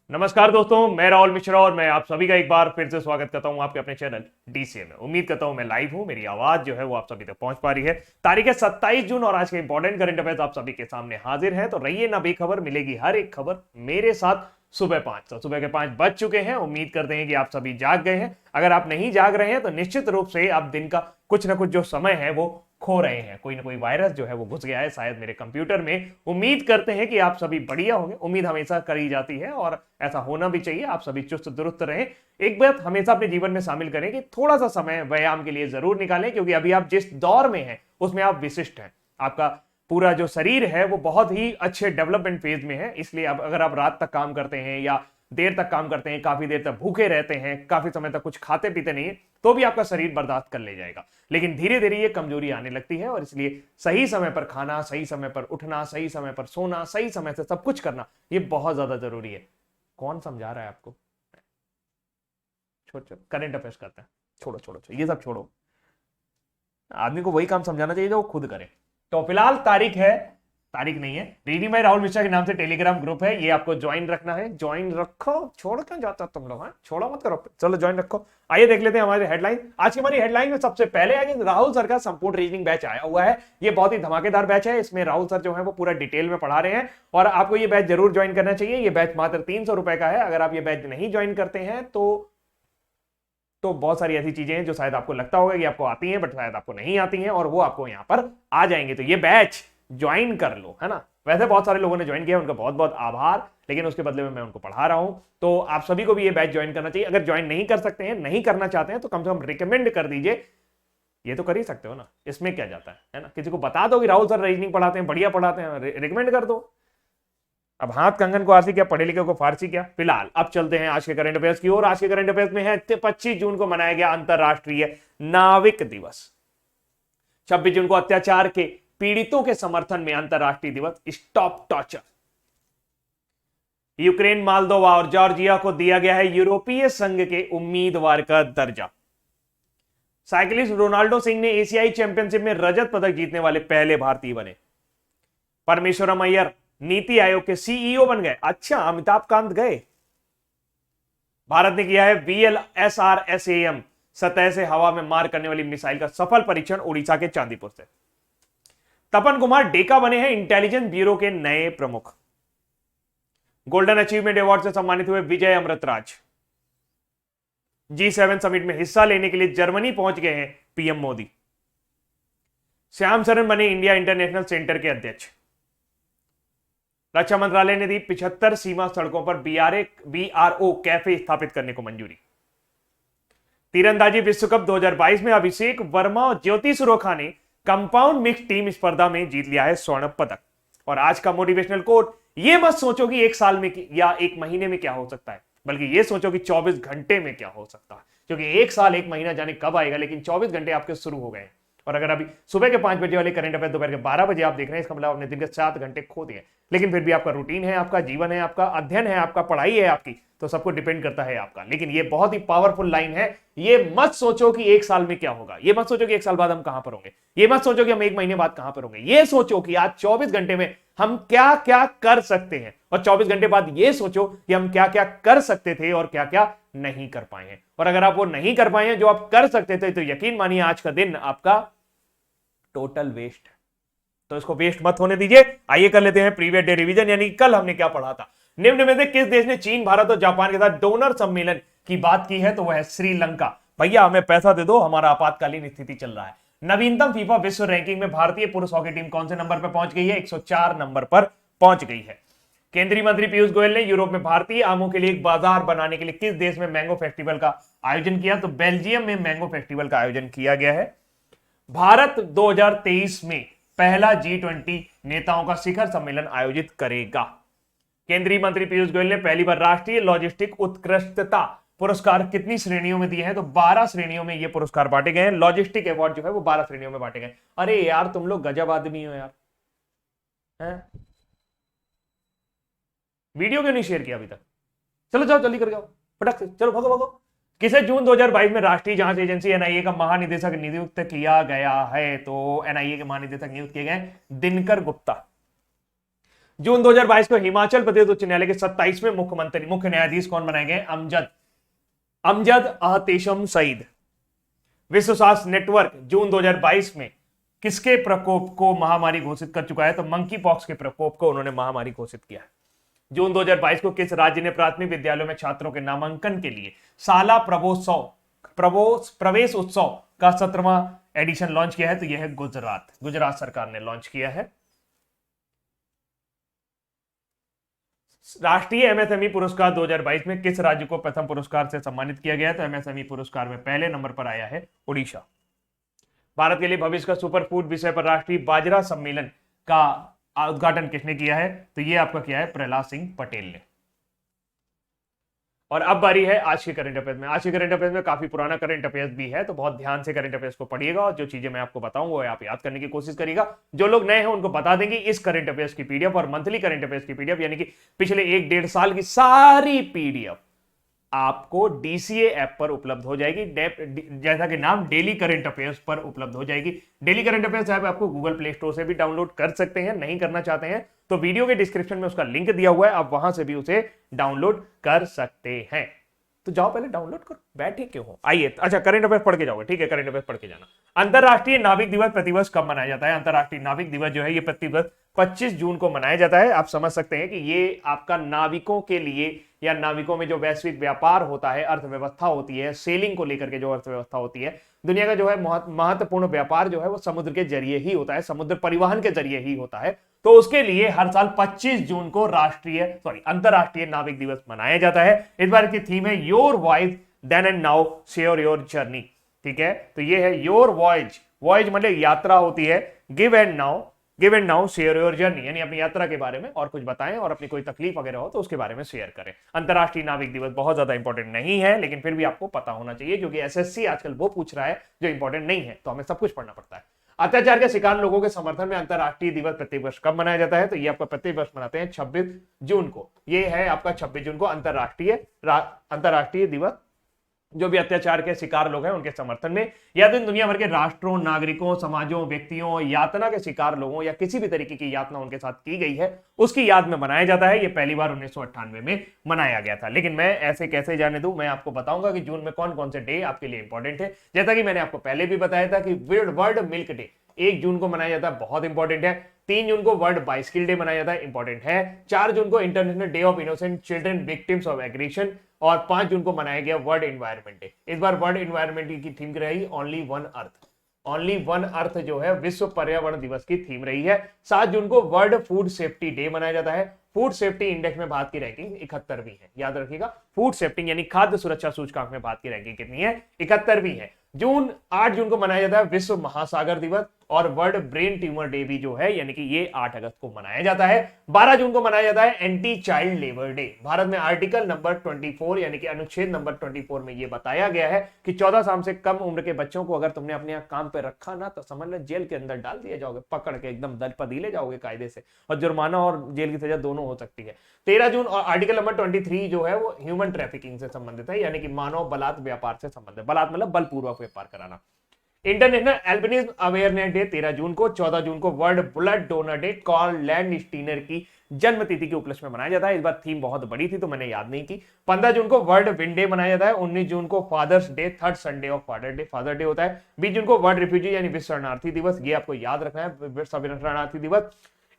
नमस्कार दोस्तों, मैं राहुल मिश्रा और मैं आप सभी का एक बार फिर से स्वागत करता हूं आपके अपने चैनल डीसीए में। उम्मीद करता हूं मैं लाइव हूं, मेरी आवाज जो है वो आप सभी तक पहुंच पा रही है। तारीख है 27 जून और आज के इंपॉर्टेंट करंट अफेयर्स आप सभी के सामने हाजिर है। तो रहिए ना बेखबर, मिलेगी हर एक खबर मेरे साथ सुबह 5। तो सुबह के 5 बज चुके हैं। उम्मीद करते हैं कि आप सभी जाग गए हैं। अगर आप नहीं जाग रहे हैं तो निश्चित रूप से आप दिन का कुछ ना कुछ जो समय है वो खो रहे हैं। कोई ना कोई वायरस जो है वो घुस गया है शायद मेरे कंप्यूटर में। उम्मीद करते हैं कि आप सभी बढ़िया होंगे। उम्मीद हमेशा करी जाती है और ऐसा होना भी चाहिए। आप सभी चुस्त दुरुस्त रहें। एक बात हमेशा अपने जीवन में शामिल करें कि थोड़ा सा समय व्यायाम के लिए जरूर निकालें, क्योंकि अभी आप जिस दौर में हैं उसमें आप विशिष्ट हैं। आपका पूरा जो शरीर है वो बहुत ही अच्छे डेवलपमेंट फेज में है। इसलिए अब अगर आप रात तक काम करते हैं या देर तक काम करते हैं, काफी देर तक भूखे रहते हैं, काफी समय तक कुछ खाते पीते नहीं है, तो भी आपका शरीर बर्दाश्त कर ले जाएगा। लेकिन धीरे धीरे ये कमजोरी आने लगती है और इसलिए सही समय पर खाना, सही समय पर उठना, सही समय पर सोना, सही समय से सब कुछ करना, ये बहुत ज्यादा जरूरी है। कौन समझा रहा है आपको? छोड़ छोड़, करंट अफेयर्स करते हैं। छोड़ो छोड़ो छोड़ो, ये सब छोड़ो। आदमी को वही काम समझाना चाहिए जो वो खुद करे। तो फिलहाल तारीख नहीं है, रीडिंग बाय राहुल मिश्रा के नाम से टेलीग्राम ग्रुप है, ये आपको ज्वाइन रखना है। ज्वाइन रखो, छोड़ क्यों जाता तुम लोग? छोड़ो मत करो, चलो ज्वाइन रखो। आइए देख लेते हैं हमारी हेडलाइन। आज की हमारी हेडलाइन में सबसे पहले आगे राहुल सर का संपूर्ण रीजनिंग बैच आया हुआ है। ये बहुत ही धमाकेदार बैच है। इसमें राहुल सर जो है वो पूरा डिटेल में पढ़ा रहे हैं और आपको ये बैच जरूर ज्वाइन करना चाहिए। ये बैच मात्र 300 रुपए का है। अगर आप ये बैच नहीं ज्वाइन करते हैं तो बहुत सारी ऐसी चीजें हैं जो शायद आपको लगता होगा कि आपको आती हैं, बट शायद आपको नहीं आती हैं और वो आपको यहां पर आ जाएंगे। तो ये बैच ज्वाइन कर लो, है ना। वैसे बहुत सारे लोगों ने ज्वाइन किया, उनका बहुत बहुत आभार, लेकिन उसके बदले में मैं उनको पढ़ा रहा हूं। तो आप सभी को भी ये बैच ज्वाइन करना चाहिए। अगर ज्वाइन नहीं कर सकते हैं, नहीं करना चाहते हैं, तो कम से कम रिकमेंड कर दीजिए। ये तो कर ही सकते हो ना, इसमें क्या जाता है ना। किसी को बता दो कि राहुल सर रीजनिंग पढ़ाते हैं, बढ़िया पढ़ाते हैं, रिकमेंड कर दो। अब हाथ कंगन को आरसी क्या, पढ़े लिखे को फारसी क्या। फिलहाल अब चलते हैं आज के करंट अफेयर्स की ओर। आज के करंट अफेयर्स में है 25 जून को मनाया गया अंतरराष्ट्रीय नाविक दिवस। 26 जून को अत्याचार के पीड़ितों के समर्थन में अंतरराष्ट्रीय दिवस स्टॉप टॉर्चर। यूक्रेन, मालदोवा और जॉर्जिया को दिया गया है यूरोपीय संघ के उम्मीदवार का दर्जा। साइकिलिस्ट रोनाल्डो सिंह ने एशियाई चैंपियनशिप में रजत पदक जीतने वाले पहले भारतीय बने। परमेश्वरम अय्यर नीति आयोग के सीईओ बन गए। अच्छा, अमिताभ कांत गए। भारत ने किया है VLSRSAM सतह से हवा में मार करने वाली मिसाइल का सफल परीक्षण उड़ीसा के चांदीपुर से। तपन कुमार डेका बने हैं इंटेलिजेंस ब्यूरो के नए प्रमुख। गोल्डन अचीवमेंट अवार्ड से सम्मानित हुए विजय अमृतराज। G7 समिट में हिस्सा लेने के लिए जर्मनी पहुंच गए हैं पीएम मोदी। श्याम सरन बने इंडिया इंटरनेशनल सेंटर के अध्यक्ष। रक्षा मंत्रालय ने दी 75 सीमा सड़कों पर BRO कैफे स्थापित करने को मंजूरी। तीरंदाजी विश्व कप 2022 में अभिषेक वर्मा और ज्योति सुरोखा ने कंपाउंड मिक्स टीम स्पर्धा में जीत लिया है स्वर्ण पदक। और आज का मोटिवेशनल कोट, ये मत सोचो कि एक साल में या एक महीने में क्या हो सकता है, बल्कि ये सोचो कि 24 घंटे में क्या हो सकता है। क्योंकि एक साल एक महीना जाने कब आएगा, लेकिन 24 घंटे आपके शुरू हो गए हैं। और अगर अभी सुबह के 5 बजे वाले करंट अफेयर दोपहर के 12 बजे आप देख रहे हैं, इसका मतलब आपने दिन के 7 घंटे खो दिए। लेकिन फिर भी आपका रूटीन है, आपका जीवन है, आपका अध्ययन है, आपका पढ़ाई है आपकी, तो सबको डिपेंड करता है आपका। लेकिन ये बहुत ही पावरफुल लाइन है। ये मत सोचो कि एक साल में क्या होगा, ये मत सोचो कि एक साल बाद हम कहां पर होंगे, ये मत सोचो कि हम एक महीने बाद कहां पर होंगे। ये सोचो कि आज 24 घंटे में हम क्या क्या कर सकते हैं, और 24 घंटे बाद ये सोचो कि हम क्या क्या कर सकते थे और क्या क्या नहीं कर पाए हैं। और अगर आप वो नहीं कर पाए हैं जो आप कर सकते थे, तो यकीन मानिए आज का दिन आपका टोटल वेस्ट है। तो इसको वेस्ट मत होने दीजिए। आइए कर लेते हैं प्रीवियस डे रिवीजन, यानी कल हमने क्या पढ़ा था। निम्न में से किस देश ने चीन, भारत और जापान के साथ डोनर सम्मेलन की बात की है? तो वह है श्रीलंका। भैया हमें पैसा दे दो, हमारा आपातकालीन स्थिति चल रहा है। नवीनतम फीफा विश्व रैंकिंग में भारतीय पुरुष हॉकी टीम कौन से नंबर पर पहुंच गई है? 104 नंबर पर पहुंच गई है। केंद्रीय मंत्री पीयूष गोयल ने यूरोप में भारतीय आमों के लिए एक बाजार बनाने के लिए किस देश में मैंगो फेस्टिवल का आयोजन किया? तो बेल्जियम में मैंगो फेस्टिवल का आयोजन किया गया है। भारत 2023 में पहला G20 नेताओं का शिखर सम्मेलन आयोजित करेगा। केंद्रीय मंत्री पीयूष गोयल ने पहली बार राष्ट्रीय लॉजिस्टिक उत्कृष्टता पुरस्कार कितनी श्रेणियों में दिए हैं? तो 12 श्रेणियों में ये पुरस्कार बांटे गए हैं। लॉजिस्टिक अवार्ड जो है वो 12 श्रेणियों में बांटे गए। अरे यार तुम लोग गजब आदमी हो यार, हैं? वीडियो क्यों नहीं शेयर किया अभी तक? चलो जाओ जल्दी कर जाओ, फटक से चलो, भागो भागो। किसे जून 2022 में राष्ट्रीय जांच एजेंसी एनआईए का महानिदेशक नियुक्त किया गया है? तो एनआईए के महानिदेशक नियुक्त किए गए दिनकर गुप्ता। जून 2022 को हिमाचल प्रदेश उच्च न्यायालय के 27वें मुख्य न्यायाधीश कौन बनाए गए? अमजद अहतेशम सईद। विश्व स्वास्थ्य नेटवर्क जून 2022 में किसके प्रकोप को महामारी घोषित कर चुका है? तो मंकी पॉक्स के प्रकोप को उन्होंने महामारी घोषित किया है। जून 2022 को किस राज्य ने प्राथमिक विद्यालयों में छात्रों के नामांकन के लिए शाला प्रवेश उत्सव का 17वां एडिशन लॉन्च किया है? तो यह है गुजरात सरकार ने लॉन्च किया है। राष्ट्रीय एमएसएमई पुरस्कार 2022 में किस राज्य को प्रथम पुरस्कार से सम्मानित किया गया? तो एमएसएमई पुरस्कार में पहले नंबर पर आया है ओडिशा। भारत के लिए भविष्य का सुपर फूड विषय पर राष्ट्रीय बाजरा सम्मेलन का उद्घाटन किसने किया है? तो ये आपका किया है प्रहलाद सिंह पटेल ने। और अब बारी है आज के करंट अफेयर्स में। आज के करंट अफेयर्स में काफी पुराना करंट अफेयर्स भी है, तो बहुत ध्यान से करंट अफेयर्स को पढ़िएगा और जो चीजें मैं आपको बताऊंगा वो आप याद करने की कोशिश करिएगा। जो लोग नए हैं उनको बता देंगे इस करंट अफेयर्स की पीडीएफ और मंथली करंट अफेयर्स की पीडीएफ यानी कि पिछले 1-1.5 साल की सारी पीडीएफ आपको डीसीए ऐप पर उपलब्ध हो जाएगी। जैसा कि नाम डेली करंट अफेयर्स पर उपलब्ध हो जाएगी। डेली करंट अफेयर्स ऐप आपको गूगल प्ले स्टोर से भी डाउनलोड कर सकते हैं। नहीं करना चाहते हैं तो वीडियो के डिस्क्रिप्शन में उसका लिंक दिया हुआ है, आप वहां से भी उसे डाउनलोड कर सकते हैं। तो जाओ पहले डाउनलोड करो, बैठे क्यों हो? आइए, अच्छा करंट अफेयर्स पढ़ के जाओगे, ठीक है, करंट अफेयर्स पढ़ के जाना। अंतरराष्ट्रीय नाविक दिवस प्रतिवर्ष कब मनाया जाता है? अंतरराष्ट्रीय नाविक दिवस जो है ये प्रतिवर्ष 25 जून को मनाया जाता है। आप समझ सकते हैं कि ये आपका नाविकों के लिए या नाविकों में जो वैश्विक व्यापार होता है, अर्थव्यवस्था होती है, सेलिंग को लेकर के जो अर्थव्यवस्था होती है, दुनिया का जो है महत्वपूर्ण व्यापार जो है वो समुद्र के जरिए ही होता है, समुद्र परिवहन के जरिए ही होता है। तो उसके लिए हर साल 25 जून को अंतरराष्ट्रीय नाविक दिवस मनाया जाता है। इस बार की थीम है your voyage then and now share your journey. ठीक है, तो ये है योर वॉयज मतलब यात्रा होती है, give and now share your journey यानी अपनी यात्रा के बारे में और कुछ बताएं और अपनी कोई तकलीफ वगैरह हो तो उसके बारे में शेयर करें। अंतरराष्ट्रीय नाविक दिवस बहुत ज्यादा इंपॉर्टेंट नहीं है, लेकिन फिर भी आपको पता होना चाहिए क्योंकि एसएससी आजकल वो पूछ रहा है जो इंपॉर्टेंट नहीं है, तो हमें सब कुछ पढ़ना पड़ता है। अत्याचार के शिकार लोगों के समर्थन में अंतरराष्ट्रीय दिवस प्रत्येक वर्ष कब मनाया जाता है? तो ये आपका प्रत्येक वर्ष मनाते हैं 26 जून को। ये है आपका 26 जून को अंतरराष्ट्रीय दिवस जो भी अत्याचार के शिकार लोग हैं उनके समर्थन में। यह दिन दुनिया भर के राष्ट्रों, नागरिकों, समाजों, व्यक्तियों, यातना के शिकार लोगों या किसी भी तरीके की यातना उनके साथ की गई है उसकी याद में मनाया जाता है। यह पहली बार 1998 में मनाया गया था। लेकिन मैं ऐसे कैसे जाने दूं, मैं आपको बताऊंगा कि जून में कौन कौन से डे आपके लिए इंपॉर्टेंट है। जैसा कि मैंने आपको पहले भी बताया था कि वर्ल्ड मिल्क डे 1 जून को मनाया जाता है, बहुत इंपॉर्टेंट है। 3 जून को वर्ल्ड बाइसिकल डे मनाया जाता है, इंपॉर्टेंट है। 4 जून को international day of innocent children victims of aggression और 5 जून को मनाया गया वर्ल्ड एनवायरनमेंट डे। इस बार वर्ल्ड एनवायरनमेंट की थीम रही ओनली वन अर्थ जो है विश्व पर्यावरण दिवस की थीम रही है। 7 जून को वर्ल्ड फूड सेफ्टी डे मनाया जाता है। फूड सेफ्टी इंडेक्स में भारत की रैंकिंग 71वीं है, याद रखिएगा। फूड सेफ्टी यानी खाद्य सुरक्षा सूचकांक में भारत की रैंकिंग कितनी है? 71वीं है। 8 जून को मनाया जाता है विश्व महासागर दिवस और वर्ल्ड ब्रेन ट्यूमर डे भी जो है यानी कि ये 8 अगस्त को मनाया जाता है। 12 जून को मनाया जाता है anti child labour day. Bharat में आर्टिकल नंबर 24 यानी कि अनुच्छेद नंबर 24 में ये बताया गया है कि 14 साल से कम उम्र के बच्चों को अगर तुमने अपने यहाँ काम पे रखा ना तो समझ लो जेल के अंदर डाल दिए जाओगे, पकड़ के एकदम दल पदीले जाओगे कायदे से, और जुर्माना और जेल की सजा दोनों हो सकती है। 13 जून और आर्टिकल नंबर 23 जो है वो ह्यूमन ट्रैफिकिंग से संबंधित है यानी कि मानव बलात् व्यापार से संबंधित। बलात् मतलब बलपूर्वक व्यापार कराना। इंटरनेशनल एल्बिनिज्म अवेयरनेस डे 13 जून को। 14 जून को World Blood Donor Day Karl Landsteiner की जन्मतिथि के उपलक्ष्य में मनाया जाता है। इस बार थीम बहुत बड़ी थी तो मैंने याद नहीं की। 15 जून को वर्ल्ड विंड डे मनाया जाता है। 19 जून को Fathers Day, third Sunday of Father Day होता है। 20 जून को वर्ल्ड रिफ्यूजी यानी विश्व शरणार्थी दिवस, ये आपको याद रखना है, शरणार्थी दिवस।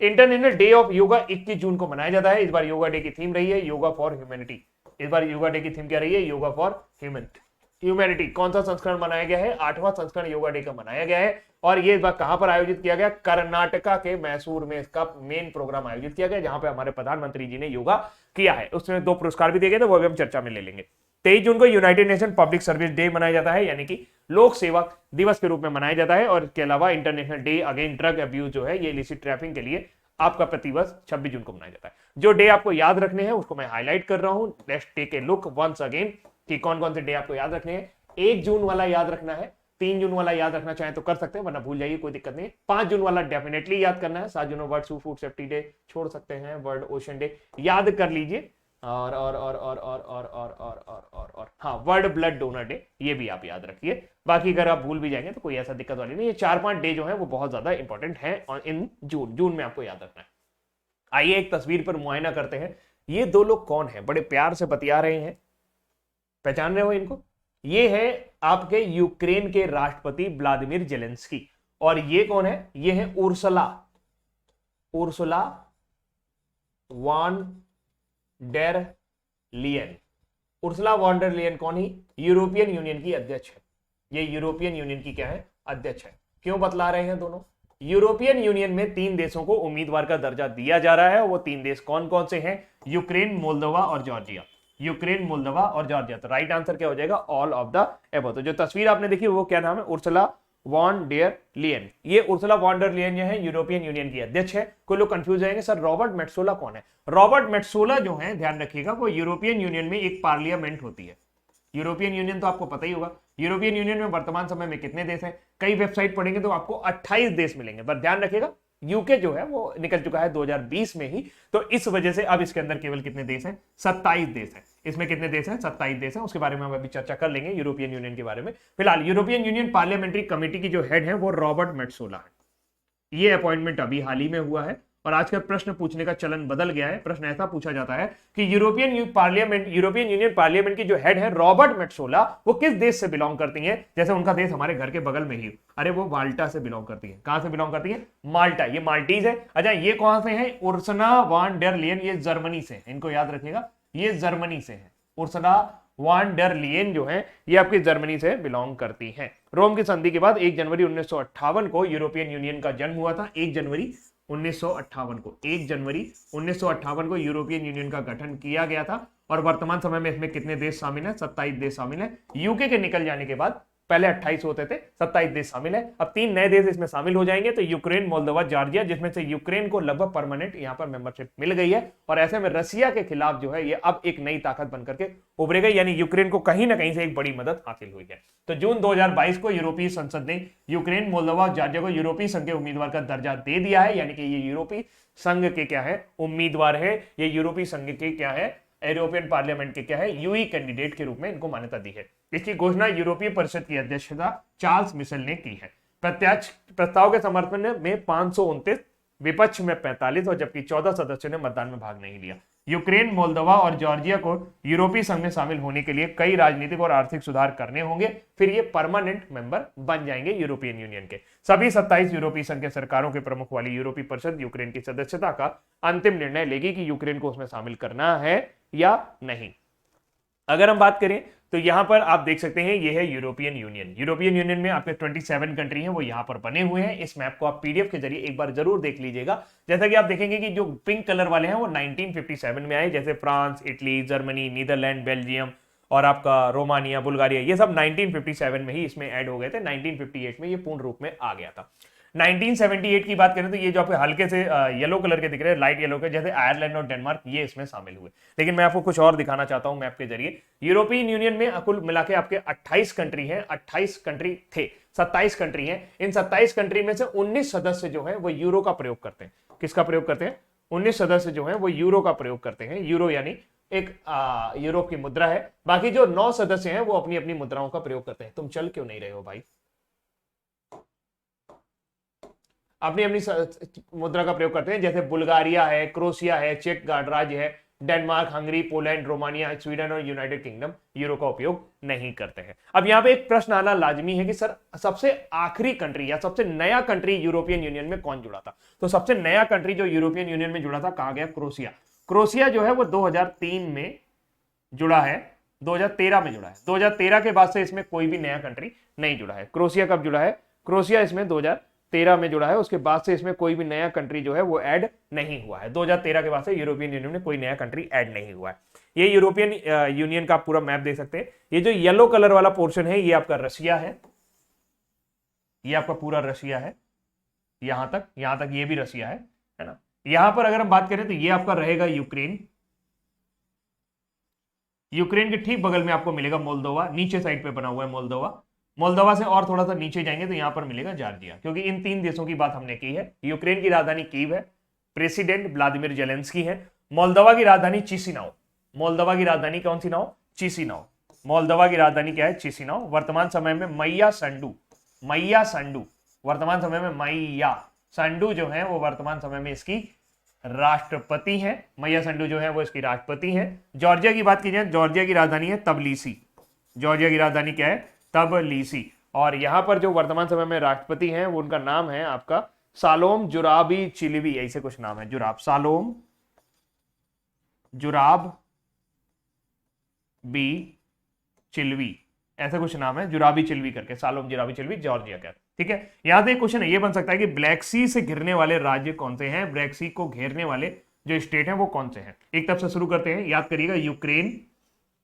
इंटरनेशनल डे ऑफ योगा 21 जून को मनाया जाता है। इस बार योगा डे की थीम रही है योगा फॉर ह्यूमैनिटी। इस बार योगा डे की थीम क्या रही है? Yoga for humanity. कौन सा संस्करण मनाया गया है? 8वां संस्करण योगा डे का मनाया गया है। और ये बात कहां पर आयोजित किया गया? कर्नाटका के मैसूर में इसका मेन प्रोग्राम आयोजित किया गया जहां पे हमारे प्रधानमंत्री जी ने योगा किया है। उसमें 2 पुरस्कार भी दिए गए थे, वो भी हम चर्चा में ले लेंगे। 23 जून को United nation public service day मनाया जाता है यानी कि लोक सेवक दिवस के रूप में मनाया जाता है। और इसके अलावा international day against drug abuse जो है ये इलिसिट ट्रैफिकिंग के लिए आपका प्रतिवर्ष 26 जून को मनाया जाता है। जो डे आपको याद रखने हैं उसको मैं हाईलाइट कर रहा हूं। Let's take a look once again कि कौन कौन से डे आपको याद रखने हैं। 1 जून वाला याद रखना है, 3 जून वाला याद रखना चाहे तो कर सकते हैं वरना भूल जाइए, कोई दिक्कत नहीं है। 5 जून वाला डेफिनेटली याद करना है। 7 June world food safety day छोड़ सकते हैं, वर्ल्ड ओशन डे याद कर लीजिए। और हाँ, वर्ल्ड ब्लड डोनर डे ये भी आप याद रखिए। बाकी अगर आप भूल भी जाएंगे तो कोई ऐसा दिक्कत वाली नहीं। ये 4-5 डे जो है वो बहुत ज्यादा इंपॉर्टेंट है इन जून में आपको याद रखना है। आइए एक तस्वीर पर मुआयना करते हैं, ये दो लोग कौन हैं, बड़े प्यार से बतिया रहे हैं, पहचान रहे हो इनको? ये है आपके यूक्रेन के राष्ट्रपति व्लादिमीर जेलेंस्की, और ये कौन है? ये है Ursula von der Leyen. Ursula von der Leyen कौन ही? यूरोपियन यूनियन की अध्यक्ष है। ये यूरोपियन यूनियन की क्या है? अध्यक्ष है। क्यों बतला रहे हैं दोनों? यूरोपियन यूनियन में 3 देशों को उम्मीदवार का दर्जा दिया जा रहा है। वो 3 देश कौन कौन से हैं? यूक्रेन, मोल्दोवा और जॉर्जिया। यूक्रेन, मोल्दोवा और जॉर्जिया। तो राइट आंसर क्या हो जाएगा? All of the above. तो जो तस्वीर आपने देखी वो क्या नाम है? Ursula von der Leyen. ये उर्सुला वॉन डेर लियन जो है यूरोपियन यूनियन की अध्यक्ष है। कोई लोग कंफ्यूज जाएंगे, सर रॉबर्ट मेट्सोला कौन है? रॉबर्ट मेट्सोला जो है, ध्यान रखिएगा, वो यूरोपियन यूनियन में एक पार्लियामेंट होती है। यूरोपियन यूनियन तो आपको पता ही होगा। यूरोपियन यूनियन में वर्तमान समय में कितने देश हैं? कई वेबसाइट पढ़ेंगे तो आपको 28 देश मिलेंगे, पर ध्यान रखिएगा यूके जो है वो निकल चुका है 2020 में ही, तो इस वजह से अब इसके अंदर केवल कितने देश हैं? 27 देश हैं। इसमें कितने देश हैं? 27 देश हैं। उसके बारे में हम अभी चर्चा कर लेंगे यूरोपियन यूनियन के बारे में। फिलहाल यूरोपियन यूनियन पार्लियामेंट्री कमेटी की जो हेड है वो रॉबर्ट मेट्सोला है। ये अपॉइंटमेंट अभी हाल ही में हुआ है, और आज का प्रश्न पूछने का चलन बदल गया है। प्रश्न ऐसा पूछा जाता है कि यूरोपियन यूनियन पार्लियामेंट की जो हेड है रॉबर्ट मेट्सोला, वो किस देश से बिलोंग करती हैं? जैसे उनका देश हमारे घर के बगल में ही, अरे वो माल्टा से बिलोंग करती है। कहां से बिलोंग करती है? माल्टा। ये माल्टीज है। अच्छा, ये कहां से है? उर्सुला वॉन डेर लियन, ये जर्मनी से, इनको याद रखिएगा, ये जर्मनी से है। उर्सुला वॉन डेर लियन जो है ये आपकी जर्मनी से बिलोंग करती हैं। रोम की संधि के बाद 1 जनवरी 1958 को यूरोपियन यूनियन का जन्म हुआ था। 1 जनवरी 1958 को यूरोपियन यूनियन का गठन किया गया था, और वर्तमान समय में इसमें कितने देश शामिल हैं? 27 देश शामिल हैं। यूके के निकल जाने के बाद पहले 28 होते थे, 27 देश शामिल है। अब 3 नए देश इसमें शामिल हो जाएंगे, तो यूक्रेन, मोल्दोवा, जॉर्जिया, जिसमें से यूक्रेन को लगभग परमानेंट यहां पर मेंबरशिप मिल गई है, और ऐसे में रशिया के खिलाफ जो है ये अब एक नई ताकत बनकर के उभरेगा, यानी यूक्रेन को कहीं ना कहीं से एक बड़ी मदद हासिल हुई है। तो जून 2022 को यूरोपीय संसद ने यूक्रेन, मोल्दोवा और जॉर्जिया को यूरोपीय संघ के उम्मीदवार का दर्जा दे दिया है, यानी कि ये यूरोपीय संघ के क्या है? उम्मीदवार है। ये यूरोपीय संघ के क्या है? यूरोपियन पार्लियामेंट के क्या है? यूई कैंडिडेट के रूप में इनको मान्यता दी है। इसकी घोषणा यूरोपीय परिषद की अध्यक्षता चार्ल्स मिशेल ने की है। प्रत्याश प्रस्ताव के समर्थन में 529, विपक्ष में 45, और जबकि 14 सदस्यों ने मतदान में भाग नहीं लिया। यूक्रेन, मोल्दोवा और जॉर्जिया को यूरोपीय संघ में शामिल होने के लिए कई राजनीतिक और आर्थिक सुधार करने होंगे, फिर ये परमानेंट मेंबर बन जाएंगे यूरोपियन यूनियन के। सभी 27 यूरोपीय संघ के सरकारों के प्रमुख वाली यूरोपीय परिषद यूक्रेन की सदस्यता का अंतिम निर्णय लेगी कि यूक्रेन को उसमें शामिल करना है या नहीं। अगर हम बात करें तो यहां पर आप देख सकते हैं ये है यूरोपियन यूनियन। यूरोपियन यूनियन में आपके 27 कंट्री हैं, वो यहां पर बने हुए हैं। इस मैप को आप पीडीएफ के जरिए एक बार जरूर देख लीजिएगा। जैसा कि आप देखेंगे कि जो पिंक कलर वाले हैं वो 1957 में आए, जैसे France, Italy, Germany, Netherlands, Belgium और आपका रोमानिया, बुल्गारिया, ये सब 1957 में ही इसमें ऐड हो गए थे। 1958 में ये पूर्ण रूप में आ गया था। 1978 की बात करें तो ये जो आपके हल्के से येलो कलर के दिख रहे हैं, लाइट येलो के, जैसे आयरलैंड और डेनमार्क, ये इसमें शामिल हुए। लेकिन मैं आपको कुछ और दिखाना चाहता हूं मैप के जरिए। यूरोपियन यूनियन में कुल मिला के आपके 28 कंट्री हैं, 28 कंट्री थे, 27 कंट्री हैं। इन 27 कंट्री में से 19 सदस्य जो है वो यूरो का प्रयोग करते हैं। किसका प्रयोग करते हैं? 19 सदस्य जो है वो यूरो का प्रयोग करते हैं। यूरो यानी एक यूरोप की मुद्रा है। बाकी जो 9 सदस्य हैं वो अपनी अपनी मुद्राओं का प्रयोग करते हैं। तुम चल क्यों नहीं रहे हो भाई? अपनी अपनी मुद्रा का प्रयोग करते हैं, जैसे बुल्गारिया है, क्रोएशिया है, चेक गणराज्य है, Denmark, Hungary, Poland, Romania, Sweden और यूनाइटेड किंगडम यूरो का उपयोग नहीं करते हैं। अब यहाँ पे एक प्रश्न आना लाजमी है कि सर सबसे आखिरी कंट्री या सबसे नया कंट्री यूरोपियन यूनियन में कौन जुड़ा था? तो सबसे नया कंट्री जो यूरोपियन यूनियन में जुड़ा था कहा गया क्रोएशिया। क्रोएशिया जो है वो 2003 में जुड़ा है, 2013 में जुड़ा है। 2013 के बाद से इसमें कोई भी नया कंट्री नहीं जुड़ा है। क्रोएशिया कब जुड़ा है? क्रोएशिया इसमें 2013 में जुड़ा है। उसके बाद से इसमें कोई भी नया कंट्री जो है वो ऐड नहीं हुआ है। 2013 के बाद से यूरोपियन यूनियन में कोई नया कंट्री ऐड नहीं हुआ है। ये यूरोपियन यूनियन का पूरा मैप देख सकते हैं। ये जो येलो कलर वाला पोर्शन है ये आपका रशिया है, ये आपका पूरा रशिया है, यहां तक ये भी रशिया है ना। यहां पर अगर हम बात करें तो ये आपका रहेगा यूक्रेन। यूक्रेन के ठीक बगल में आपको मिलेगा मोल्दोवा, नीचे साइड पे बना हुआ है मोल्दोवा। मोल्दोवा से और थोड़ा सा नीचे जाएंगे तो यहां पर मिलेगा जॉर्जिया, क्योंकि इन 3 देशों की बात हमने की है। यूक्रेन की राजधानी कीव है, प्रेसिडेंट व्लादिमीर जेलेंस्की है। मोल्दोवा की राजधानी चिसिनाउ। मोल्दोवा की राजधानी कौन सी नाउ? चिसिनाउ। मोल्दोवा की राजधानी क्या है? चिसिनाउ। वर्तमान समय में मैया संडू, वर्तमान समय में मैया संडू जो है वो वर्तमान समय में इसकी राष्ट्रपति हैं। मैया संडू जो है वो इसकी राष्ट्रपति हैं। जॉर्जिया की बात की जाए, जॉर्जिया की राजधानी है तबलीसी। जॉर्जिया की राजधानी क्या है? तबलीसी। और यहां पर जो वर्तमान समय में राष्ट्रपति हैं वो उनका नाम है आपका सालोम जुराबी चिल्वी, ऐसे कुछ नाम है, जुराब, सालोम जुराब बी चिल्वी, ऐसा कुछ नाम है, जुराबी चिल्वी करके, सालोम जुराबी चिल्वी, जॉर्जिया का। ठीक है, यहां से एक क्वेश्चन ये बन सकता है कि ब्लैक सी से घिरने वाले राज्य कौन से हैं, ब्लैक सी को घेरने वाले जो स्टेट हैं वो कौन से हैं। एक तरफ से शुरू करते हैं, याद करिएगा, यूक्रेन,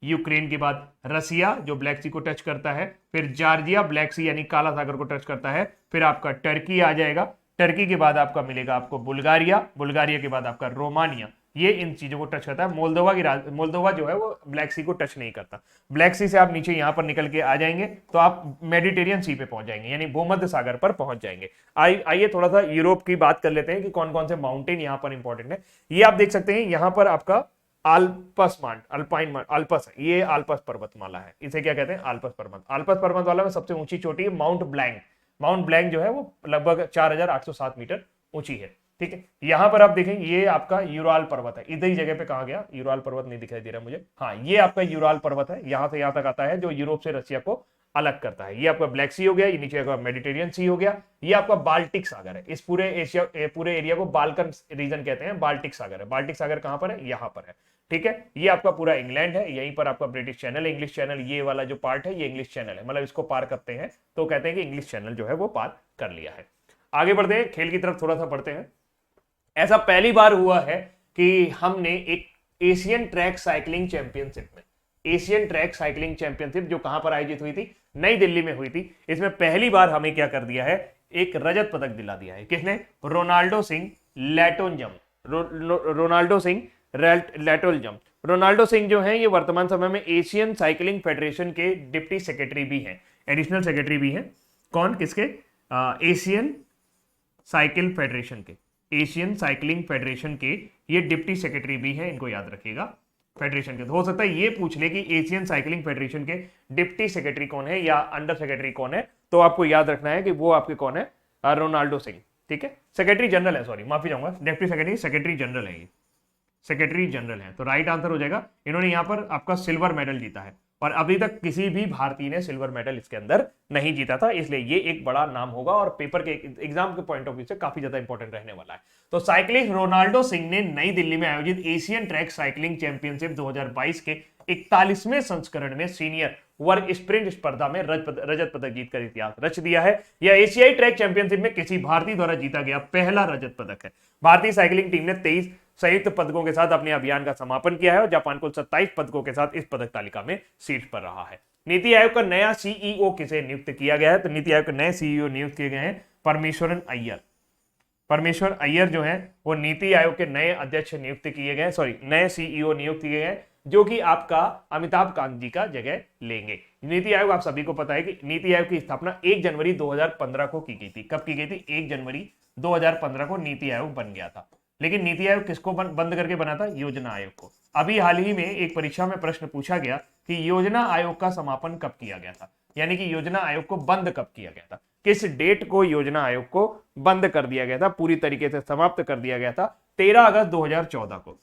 यूक्रेन के बाद रसिया जो ब्लैक सी को टच करता है, फिर जॉर्जिया ब्लैक सी यानी काला सागर को टच करता है, फिर आपका टर्की आ जाएगा, टर्की के बाद आपका मिलेगा आपको बुल्गारिया, बुल्गारिया के बाद आपका रोमानिया, ये इन चीजों को टच करता है। मोल्दोवा जो है वो ब्लैक सी को टच नहीं करता। ब्लैक सी से आप नीचे यहां पर निकल के आ जाएंगे तो आप मेडिटेरियन सी पे पहुंच जाएंगे, यानी भूमध्य सागर पर पहुंच जाएंगे। आइए थोड़ा सा यूरोप की बात कर लेते हैं कि कौन कौन से माउंटेन यहां पर इंपॉर्टेंट है। ये आप देख सकते हैं यहां पर आपका अल्पस है, ये अल्पस पर्वतमाला है, इसे क्या कहते हैं? अल्पस पर्वत। अल्पस पर्वतमाला में सबसे ऊंची चोटी है माउंट ब्लैंक। माउंट ब्लैंक जो है वो लगभग 4807 मीटर ऊंची है। ठीक है, यहां पर आप देखें ये आपका यूराल पर्वत है, इधर ही जगह पे कहा गया, यूराल पर्वत नहीं दिखाई दे रहा मुझे, हाँ ये आपका यूराल पर्वत है, यहां से यहां तक आता है, जो यूरोप से रशिया को अलग करता है। ये आपका ब्लैक सी हो गया, ये नीचे आपका मेडिटेरियन सी हो गया, ये आपका बाल्टिक सागर है। इस पूरे एरिया को बाल्कन रीजन कहते हैं, बाल्टिक सागर है। बाल्टिक सागर कहां पर है? यहां पर है। ठीक है, ये आपका पूरा इंग्लैंड है, यहीं पर आपका ब्रिटिश चैनल, इंग्लिश चैनल, ये वाला जो पार्ट है ये इंग्लिश चैनल है, मतलब इसको पार करते हैं तो कहते हैं कि इंग्लिश चैनल जो है वो पार कर लिया है। आगे बढ़ते हैं, खेल की तरफ थोड़ा सा बढ़ते हैं। ऐसा पहली बार हुआ है कि हमने एक एशियन ट्रैक साइकिलिंग चैंपियनशिप में, एशियन ट्रैक साइकिलिंग चैंपियनशिप जो कहां पर आयोजित हुई थी? नई दिल्ली में हुई थी। इसमें पहली बार हमें क्या कर दिया है? एक रजत पदक दिला दिया है। किसने? रोनाल्डो सिंह लैटोनजम, रोनाल्डो सिंह लैटोलजम। रोनाल्डो सिंह जो है ये वर्तमान समय में एशियन साइकिलिंग फेडरेशन के डिप्टी सेक्रेटरी भी हैं, एडिशनल सेक्रेटरी भी हैं। कौन? किसके? एशियन साइकिल फेडरेशन के, एशियन साइकिलिंग फेडरेशन के ये डिप्टी सेक्रेटरी भी हैं, इनको याद रखिएगा, फेडरेशन के। तो हो सकता है ये पूछ ले कि एशियन साइकिलिंग फेडरेशन के डिप्टी सेक्रेटरी कौन है या अंडर सेक्रेटरी कौन है, तो आपको याद रखना है कि वो आपके कौन है? रोनाल्डो सिंह। ठीक है, सेक्रेटरी जनरल है, सॉरी माफी चाहूंगा, डिप्टी सेक्रेटरी, सेक्रेटरी जनरल है, ये सेक्रेटरी जनरल है, तो राइट आंसर हो जाएगा। इन्होंने यहां पर आपका सिल्वर मेडल जीता है और अभी तक किसी भी भारतीय ने सिल्वर मेडल इसके अंदर नहीं जीता था, इसलिए ये एक बड़ा नाम होगा और पेपर के एग्जाम के पॉइंट ऑफ व्यू से काफी ज्यादा इंपॉर्टेंट रहने वाला है। तो साइक्लिस्ट रोनाल्डो सिंह ने नई दिल्ली में आयोजित एशियन ट्रैक साइकिलिंग चैंपियनशिप 2022 के 41वें संस्करण में सीनियर वर्ग स्प्रिंट स्पर्धा में रजत पदक जीतकर इतिहास रच दिया है। यह एशियाई ट्रैक चैंपियनशिप में किसी भारतीय द्वारा जीता गया पहला रजत पदक है। भारतीय साइकिलिंग टीम ने 23 संयुक्त पदकों के साथ अपने अभियान का समापन किया है और जापान कुल 27 पदकों के साथ इस पदक तालिका में शीर्ष पर रहा है। नीति आयोग का नया सीईओ किसे नियुक्त किया गया है? तो नीति आयोग के नए सीईओ नियुक्त किए गए हैं परमेश्वरन अय्यर। परमेश्वर अय्यर जो है वो नीति आयोग के नए अध्यक्ष नियुक्त किए गए, सॉरी नए सीईओ नियुक्त किए गए, जो कि आपका अमिताभ कांत जी का जगह लेंगे। नीति आयोग आप सभी को पता है कि नीति आयोग की स्थापना 1 जनवरी 2015 को की गई थी। कब की गई थी? 1 जनवरी 2015 को नीति आयोग बन गया था। लेकिन नीति आयोग किसको बंद करके बना था? योजना आयोग को। अभी हाल ही में एक परीक्षा में प्रश्न पूछा गया कि योजना आयोग का समापन कब किया गया था, यानी कि योजना आयोग को बंद कब किया गया था, किस डेट को योजना आयोग को बंद कर दिया गया था, पूरी तरीके से समाप्त कर दिया गया था? 13 अगस्त 2014 को।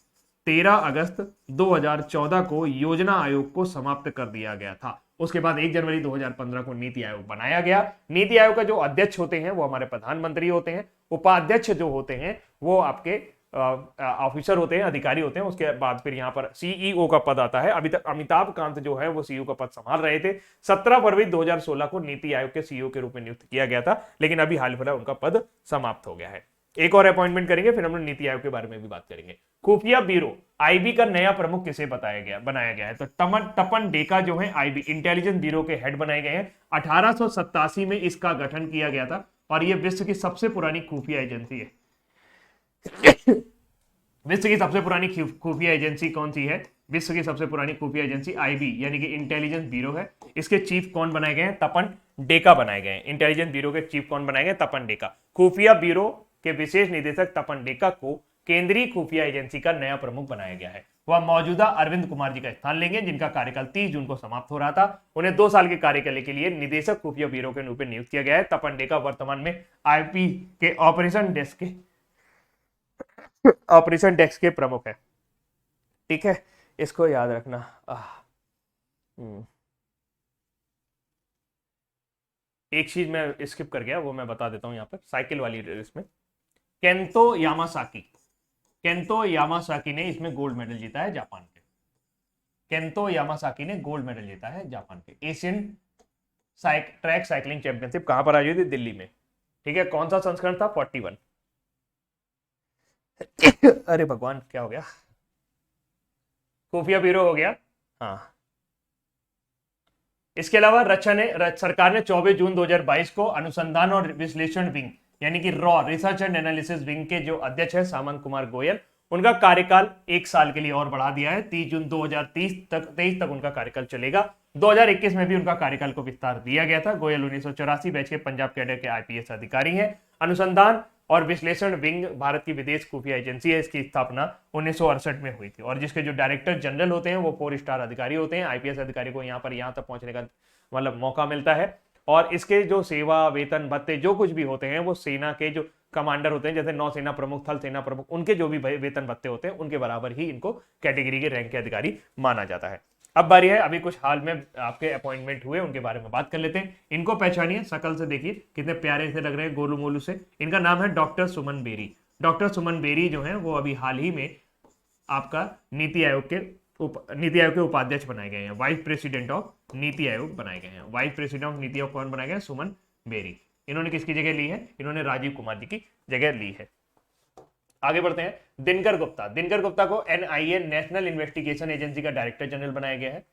13 अगस्त 2014 को योजना आयोग को समाप्त कर दिया गया था। उसके बाद 1 जनवरी 2015 को नीति आयोग बनाया गया। नीति आयोग का जो अध्यक्ष होते हैं वो हमारे प्रधानमंत्री होते हैं, उपाध्यक्ष जो होते हैं वो आपके ऑफिसर होते हैं, अधिकारी होते हैं। उसके बाद फिर यहाँ पर सीईओ का पद आता है। अभी तक अमिताभ कांत जो है वो सीईओ का पद संभाल रहे थे। 17 फरवरी 2016 को नीति आयोग के सीईओ के रूप में नियुक्त किया गया था, लेकिन अभी हाल फिलहाल उनका पद समाप्त हो गया है। एक और अपॉइंटमेंट करेंगे, फिर हम लोग नीति आयोग के बारे में भी बात करेंगे। खुफिया ब्यूरो आईबी का नया प्रमुख किसे बनाया गया है? तो तपन डेका जो है आईबी इंटेलिजेंस ब्यूरो के हेड बनाए गए हैं। 1887 में इसका गठन किया गया था और यह विश्व की सबसे पुरानी खुफिया एजेंसी है। विश्व की सबसे पुरानी खुफिया एजेंसी कौन सी है? विश्व की सबसे पुरानी खुफिया एजेंसी आईबी यानी कि इंटेलिजेंस ब्यूरो है। इसके चीफ कौन बनाए गए हैं? तपन डेका बनाए गए हैं। इंटेलिजेंस ब्यूरो के चीफ कौन बनाए गए? तपन डेका। खुफिया ब्यूरो के विशेष निदेशक तपन डेका को केंद्रीय खुफिया एजेंसी का नया प्रमुख बनाया गया है। वह मौजूदा अरविंद कुमार जी का स्थान लेंगे, जिनका कार्यकाल 30 जून को समाप्त हो रहा था। उन्हें 2 साल के कार्यकाल के लिए निदेशक खुफिया ब्यूरो के रूप में नियुक्त किया गया है। तपन डेका वर्तमान में आईबी के ऑपरेशन डेस्क के ऑपरेशन डेस्क के प्रमुख है। ठीक है, इसको याद रखना। हम्म। एक चीज मैं स्किप कर गया, वो मैं बता देता हूँ यहाँ पर साइकिल वाली रेस में। केंतो यामासाकी, केंतो यामासाकी ने इसमें गोल्ड मेडल जीता है जापान के। केंतो यामासाकी ने गोल्ड मेडल जीता है जापान के। एशियन ट्रैक साइकिलिंग चैंपियनशिप कहां पर आयोजित थी? दिल्ली में। ठीक है, कौन सा संस्करण था? 41। अरे भगवान, क्या हो गया? खुफिया ब्यूरो हो गया। हाँ, इसके अलावा सरकार ने 24 जून 2022 को अनुसंधान और विश्लेषण विंग यानी कि raw research and analysis wing के जो अध्यक्ष है सामंत कुमार गोयल, उनका कार्यकाल 1 साल के लिए और बढ़ा दिया है। 30 जून 2023 तक उनका कार्यकाल चलेगा। 2021 में भी उनका कार्यकाल को विस्तार दिया गया था। गोयल 1984 बैच के पंजाब कैडर के आईपीएस अधिकारी हैं। अनुसंधान और विश्लेषण विंग भारत की विदेश खुफिया एजेंसी है। इसकी स्थापना 1968 में हुई थी और जिसके जो डायरेक्टर जनरल होते हैं वो 4 स्टार अधिकारी होते हैं। आईपीएस अधिकारी को यहाँ तक पहुंचने का मतलब मौका मिलता है। और इसके जो सेवा वेतन भत्ते जो कुछ भी होते हैं वो सेना के जो कमांडर होते हैं, जैसे नौसेना प्रमुख, थल सेना प्रमुख, उनके जो भी वेतन भत्ते होते हैं उनके बराबर ही इनको कैटेगरी के रैंक के अधिकारी माना जाता है। अब बारी है, अभी कुछ हाल में आपके अपॉइंटमेंट हुए उनके बारे में बात कर लेते हैं। इनको पहचानिए, शकल से देखिए कितने प्यारे से लग रहे हैं, गोलू मोलू से। इनका नाम है doctor Suman berry. Doctor Suman berry जो है वो अभी हाल ही में आपका नीति आयोग के उपाध्यक्ष बनाए गए हैं। Vice president of NITI Aayog बनाए गए हैं। Vice president of NITI Aayog कौन बनाए गए? सुमन बेरी। इन्होंने किसकी जगह ली है? इन्होंने राजीव कुमार जी की जगह ली है। आगे बढ़ते हैं। दिनकर गुप्ता, दिनकर गुप्ता को एनआईए नेशनल इन्वेस्टिगेशन एजेंसी का डायरेक्टर जनरल बनाया गया है।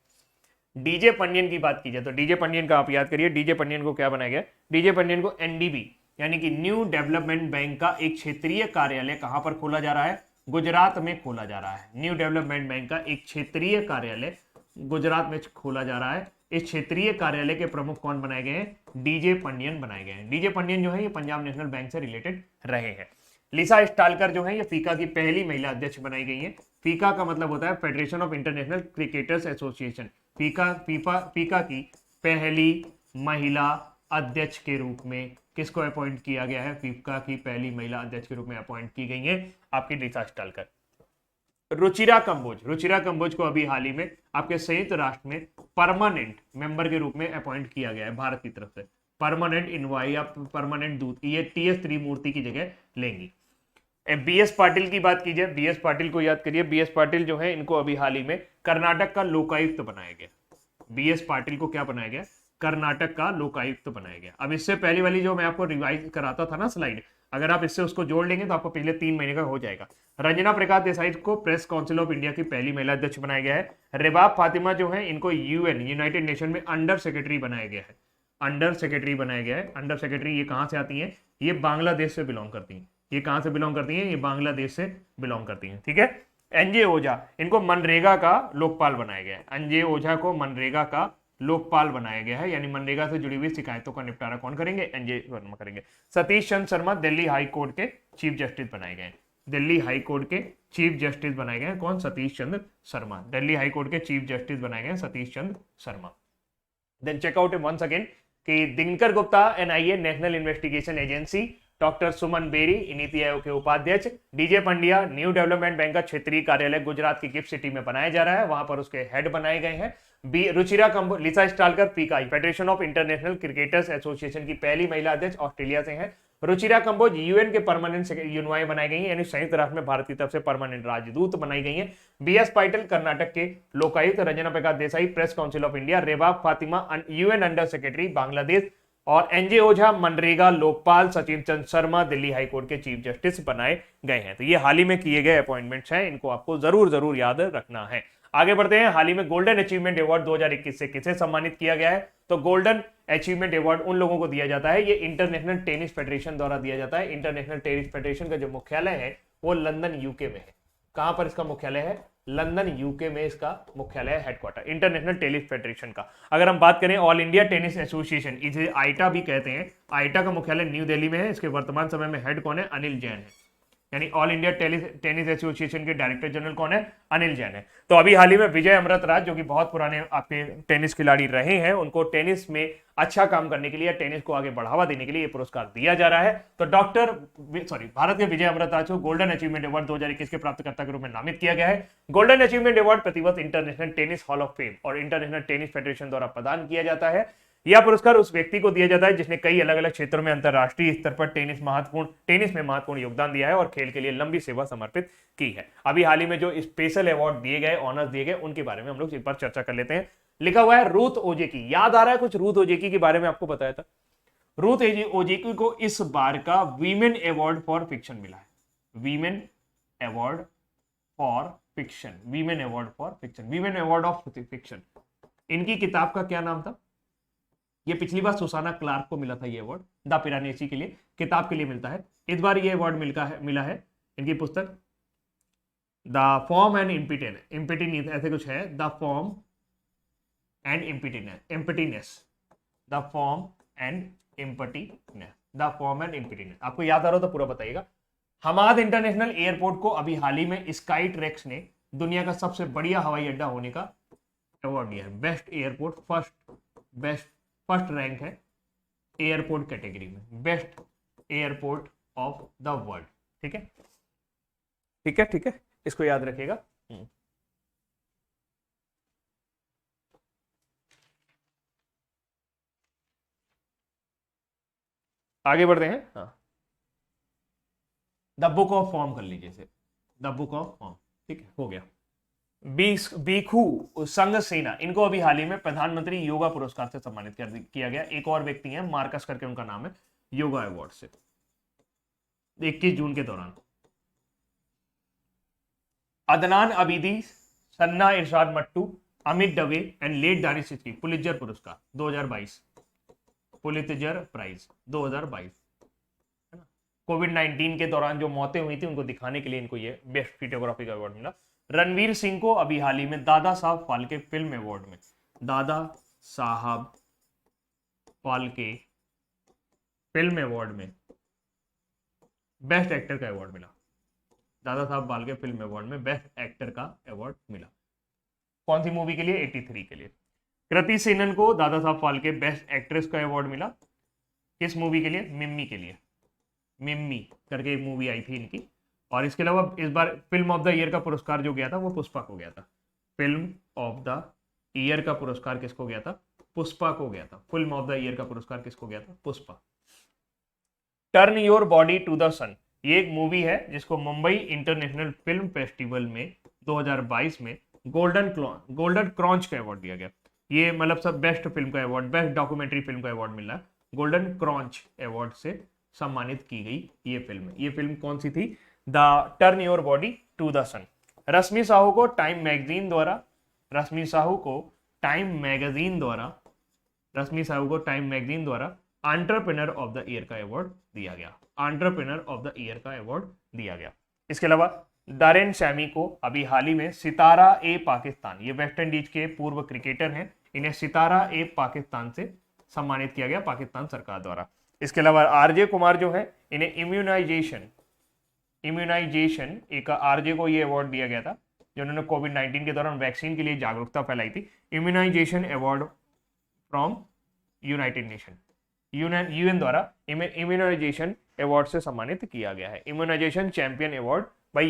डीजे पंडियन की बात की जाए तो डीजे पंडियन का आप याद करिए, डीजे पंडियन को क्या बनाया गया? डीजे पंडियन को एनडीबी यानी कि न्यू डेवलपमेंट बैंक का एक क्षेत्रीय कार्यालय कहां पर खोला जा रहा है? गुजरात में खोला जा रहा है। न्यू डेवलपमेंट बैंक का एक क्षेत्रीय कार्यालय गुजरात में खोला जा रहा है। इस क्षेत्रीय कार्यालय के प्रमुख कौन बनाए गए हैं? डीजे पंडियन बनाए गए हैं। डीजे पंडियन जो है ये पंजाब नेशनल बैंक से रिलेटेड रहे हैं। लिसा स्टालकर जो है ये फीका की पहली महिला अध्यक्ष बनाई गई है। फीका का मतलब होता है federation of international cricketers association. फीका की पहली महिला अध्यक्ष के रूप में किसको अपॉइंट किया गया है? फीका की पहली महिला अध्यक्ष के रूप में अपॉइंट की गई है आपकी लिसा स्टालकर। रुचिरा कंबोज, रुचिरा कंबोज को अभी हाल ही में आपके संयुक्त राष्ट्र में परमानेंट मेंबर के रूप में अपॉइंट किया गया है भारत की तरफ से। परमानेंट इनवाई या परमानेंट दूत, ये टीएस त्रिमूर्ति की जगह लेंगी। बीएस पाटिल की बात कीजिए, बीएस पाटिल को याद करिए। बीएस पाटिल जो है इनको अभी हाल ही में कर्नाटक का लोकायुक्त बनाया गया। बीएस पाटिल को क्या बनाया गया? कर्नाटक का लोकायुक्त बनाया गया। अब इससे पहले वाली जो मैं आपको रिवाइज कराता था ना स्लाइड, अगर आप इससे उसको जोड़ लेंगे तो आपको पिछले 3 महीने का हो जाएगा। रंजना प्रकाश देसाई को प्रेस काउंसिल ऑफ इंडिया की पहली महिला अध्यक्ष बनाया गया है। रेबाब फातिमा जो है इनको यूएन यूनाइटेड नेशन में अंडर सेक्रेटरी बनाया गया है। अंडर सेक्रेटरी बनाया गया है। अंडर सेक्रेटरी ये कहां से आती है? ये बांग्लादेश से बिलोंग करती हैं। ये कहां से बिलोंग करती हैं? ये बांग्लादेश से बिलोंग करती हैं। ठीक है। एनजे ओझा, इनको मनरेगा का लोकपाल बनाया गया है। एनजे ओझा को मनरेगा का लोकपाल बनाया गया है, यानी मनरेगा से जुड़ी हुई शिकायतों का निपटारा कौन करेंगे? एनजे वर्मा करेंगे। सतीश चंद्र शर्मा दिल्ली हाई कोर्ट के चीफ जस्टिस बनाए गए। दिल्ली हाई कोर्ट के चीफ जस्टिस बनाए गए कौन? सतीश चंद्र शर्मा। दिल्ली हाई कोर्ट के चीफ जस्टिस बनाए गए Satish Chandra Sharma. Then check out once again कि Dinkar Gupta NIA national investigation agency, doctor Suman Bery NITI Aayog के उपाध्यक्ष, DJ Pandian new development bank का क्षेत्रीय कार्यालय गुजरात की गिफ्ट सिटी में बनाया जा रहा है, वहां पर उसके हेड बनाए गए हैं। रुचिरा कंबोज, लिसा स्टालकर पीकाई federation of international cricketers association की पहली महिला अध्यक्ष ऑस्ट्रेलिया से हैं। रुचिरा कंबोज यूएन के परमानेंट यूनवाई बनाई गई है, यानी संयुक्त राष्ट्र में भारत की तरफ से परमानेंट राजदूत बनाई गई है। बीएस पाटिल कर्नाटक के Lokayukta, Ranjana Prakash Desai press council of India, Rabab Fatima UN under secretary Bangladesh, और एनजे ओझा मनरेगा लोकपाल, सचिन चंद्र शर्मा दिल्ली हाईकोर्ट के चीफ जस्टिस बनाए गए हैं। तो ये हाल ही में किए गए अपॉइंटमेंट्स हैं, इनको आपको जरूर याद रखना है। आगे बढ़ते हैं। हाल ही में गोल्डन अचीवमेंट अवार्ड 2021 से किसे सम्मानित किया गया है? तो गोल्डन अचीवमेंट अवार्ड उन लोगों को दिया जाता है, ये इंटरनेशनल टेनिस फेडरेशन द्वारा दिया जाता है। इंटरनेशनल टेनिस फेडरेशन का जो मुख्यालय है वो लंदन यूके में है। कहां पर इसका मुख्यालय है? लंदन यूके में इसका मुख्यालय है, हेडक्वार्टर इंटरनेशनल टेनिस फेडरेशन का। अगर हम बात करें ऑल इंडिया टेनिस एसोसिएशन, इसे आईटा भी कहते हैं, आईटा का मुख्यालय न्यू दिल्ली में है। इसके वर्तमान समय में हेड कौन है? अनिल जैन है। यानी ऑल इंडिया टेनिस एसोसिएशन के डायरेक्टर जनरल कौन है? अनिल जैन है। तो अभी हाल ही में विजय अमृतराज, जो कि बहुत पुराने आपके टेनिस खिलाड़ी रहे हैं, उनको टेनिस में अच्छा काम करने के लिए, टेनिस को आगे बढ़ावा देने के लिए ये पुरस्कार दिया जा रहा है। तो भारत के विजय अमृतराज को गोल्डन अचीवमेंट अवार्ड 2021 के प्राप्तकर्ता के रूप में नामित किया गया है। गोल्डन अचीवमेंट अवार्ड प्रतिवर्ष international tennis hall of fame और इंटरनेशनल टेनिस फेडरेशन द्वारा प्रदान किया जाता है। यह पुरस्कार उस व्यक्ति को दिया जाता है जिसने कई अलग अलग क्षेत्रों में अंतरराष्ट्रीय स्तर पर टेनिस में महत्वपूर्ण योगदान दिया है और खेल के लिए लंबी सेवा समर्पित की है। अभी हाल ही में जो स्पेशल अवार्ड दिए गए, ऑनर्स दिए गए, उनके बारे में हम लोग एक बार चर्चा कर लेते हैं। लिखा हुआ है रूथ ओजेकी। याद आ रहा है कुछ रूथ ओजेकी के बारे में? आपको बताया था रूथ ओजेकी को इस बार का वीमेन अवार्ड फॉर फिक्शन मिला है। Women award for fiction, women award for fiction, women award of fiction. इनकी किताब का क्या नाम था? ये पिछली बार सुसाना क्लार्क को मिला था ये अवार्ड, द पिरानेसी के लिए, किताब के लिए मिलता है। इस बार ये अवार्ड मिला है इनकी पुस्तक द फॉर्म एंड इम्पिटिनेस, ऐसे कुछ है, the form and emptiness, the form and emptiness, the form and emptiness. आपको याद आ रहा हो तो पूरा बताइएगा। हमाद इंटरनेशनल एयरपोर्ट को अभी हाल ही में स्काई ट्रैक्स ने दुनिया का सबसे बढ़िया हवाई अड्डा होने का अवार्ड दिया है। बेस्ट एयरपोर्ट, फर्स्ट रैंक है एयरपोर्ट कैटेगरी में, best airport of the world. ठीक है, ठीक है, ठीक है, इसको याद रखिएगा। आगे बढ़ते हैं। हाँ, द बुक ऑफ फॉर्म कर लीजिए इसे, द बुक ऑफ फॉर्म। ठीक है, हो गया। भिक्षु संघ सेना, इनको अभी हाल ही में प्रधानमंत्री योगा पुरस्कार से सम्मानित किया गया। एक और व्यक्ति हैं, मार्कस करके उनका नाम है, योगा अवार्ड से 21 जून के दौरान। Adnan Abidi, Sanna Irshad Mattoo, Amit Dave and late Danish Siddiqui Pulitzer पुरस्कार 2022, पुलित्जर प्राइज 2022। कोविड-19 के दौरान जो मौतें हुई थी उनको दिखाने के लिए इनको ये बेस्ट वीडियोग्राफी का अवार्ड मिला। रणवीर सिंह को अभी हाल ही में दादा साहब फाल्के फिल्म अवार्ड में, दादा साहब फाल्के फिल्म अवार्ड में बेस्ट एक्टर का अवार्ड मिला। दादा साहब फाल्के फिल्म अवार्ड में बेस्ट एक्टर का अवार्ड मिला। कौन सी मूवी के लिए? 83 के लिए। कृति सेनन को दादा साहब फाल्के बेस्ट एक्ट्रेस का अवार्ड मिला। किस मूवी के लिए? मिम्मी के लिए। मिम्मी करके एक मूवी आई थी इनकी। और इसके अलावा इस बार फिल्म ऑफ द ईयर का पुरस्कार जो गया था वो पुष्पा को गया था। फिल्म ऑफ द ईयर का पुरस्कार किसको गया था? पुष्पा को गया था। फिल्म ऑफ द ईयर का पुरस्कार किसको गया था? Pushpa. Turn your body to the sun, ये एक मूवी है जिसको मुंबई इंटरनेशनल फिल्म फेस्टिवल में 2022 में गोल्डन क्रॉन्च का अवार्ड दिया गया। ये मतलब सब बेस्ट फिल्म का अवार्ड, बेस्ट डॉक्यूमेंट्री फिल्म का अवार्ड मिला। गोल्डन क्रॉन्च अवार्ड से सम्मानित की गई ये फिल्म। ये फिल्म कौन सी थी? The turn your body to the sun. Rashmi Sahu को टाइम मैगजीन द्वारा एंटरप्रेन्योर ऑफ द ईयर का अवार्ड दिया गया। इसके अलावा दारेन शैमी को अभी हाल ही में सितारा ए पाकिस्तान, ये वेस्ट इंडीज के पूर्व क्रिकेटर हैं, इन्हें सितारा ए पाकिस्तान से सम्मानित किया गया पाकिस्तान सरकार द्वारा। इसके अलावा आरजे कुमार जो है, इन्हें इम्यूनाइजेशन एक आरजे को ये अवार्ड दिया गया था जिन्होंने कोविड-19 के दौरान वैक्सीन के लिए जागरूकता फैलाई थी। Immunisation award from United Nation, UN द्वारा इम्यूनाइजेशन अवार्ड से सम्मानित किया गया है। Immunisation champion award by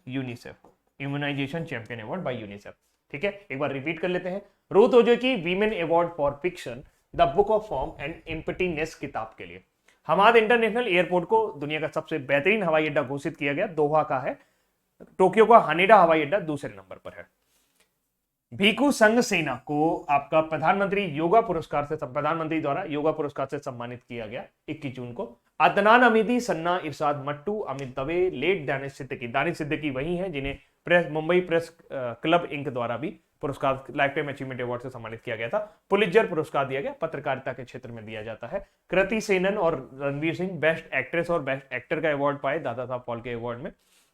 UNICEF, immunisation champion award by UNICEF. ठीक है, एक बार रिपीट कर लेते हैं। Ruth Ozeki women award for fiction, the book of form and emptiness किताब के लिए। हमाद इंटरनेशनल एयरपोर्ट को दुनिया का सबसे बेहतरीन हवाई अड्डा घोषित किया गया, दोहा का है। टोक्यो का हानेडा हवाई अड्डा दूसरे नंबर पर है। भिक्षु संघ सेना को आपका प्रधानमंत्री द्वारा योगा पुरस्कार से सम्मानित किया गया 21 जून को। अदनान अमीदी, सन्ना इरशाद मट्टू, अमित दवे, लेट दानिश सिद्दीकी वही हैं जिन्हें मुंबई प्रेस क्लब इंक द्वारा भी पुरस्कार लाइफ टाइम अचीवमेंट अवार्ड से सम्मानित किया गया था। पुलित्जर पुरस्कार दिया गया, पत्रकारिता के क्षेत्र में दिया जाता है। कृति सेनन और रणवीर सिंह बेस्ट एक्ट्रेस और बेस्ट एक्टर का अवार्ड पाए दादा साहब फाल्के अवार्ड में।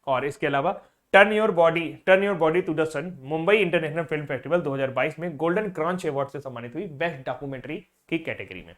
और इसके अलावा turn your body to the sun Mumbai international film festival 2022 में गोल्डन क्रॉन्च अवार्ड से सम्मानित हुई बेस्ट डॉक्यूमेंट्री की कैटेगरी में।